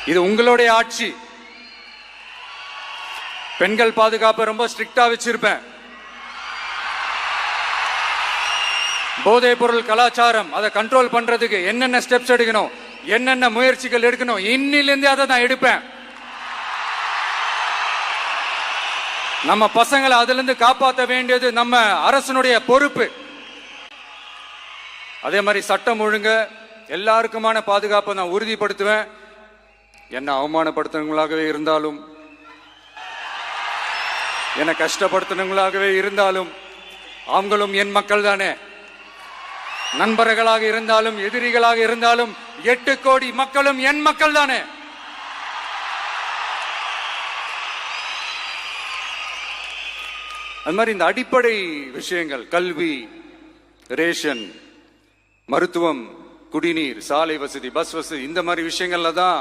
இது உங்களுடைய ஆட்சி. பெண்கள் பாதுகாப்பை ரொம்ப ஸ்ட்ரிக்டா வச்சிருப்பேன். போதைப் பொருள் கலாச்சாரம் அதை கண்ட்ரோல் பண்றதுக்கு என்னென்ன ஸ்டெப்ஸ் எடுக்கணும், என்னென்ன முயற்சிகள் எடுக்கணும், இன்னிலிருந்து அதை நான் எடுப்பேன். நம்ம பசங்களை அதுல இருந்து காப்பாற்ற வேண்டியது நம்ம அரசனுடைய பொறுப்பு. அதே மாதிரி சட்டம் ஒழுங்கு எல்லாருக்குமான பாதுகாப்பை நான் உறுதிப்படுத்துவேன். என்ன அவமானப்படுத்துறவங்களாகவே இருந்தாலும், என்ன கஷ்டப்படுத்துறவங்களாகவே இருந்தாலும், அவங்களும் என் மக்கள் தானே. நண்பர்களாக இருந்தாலும் எதிரிகளாக இருந்தாலும் 8 கோடி மக்களும் என் மக்கள் தானே. அது மாதிரி இந்த அடிப்படை விஷயங்கள், கல்வி, ரேஷன், மருத்துவம், குடிநீர், சாலை வசதி, பஸ் வசதி, இந்த மாதிரி விஷயங்கள்ல தான்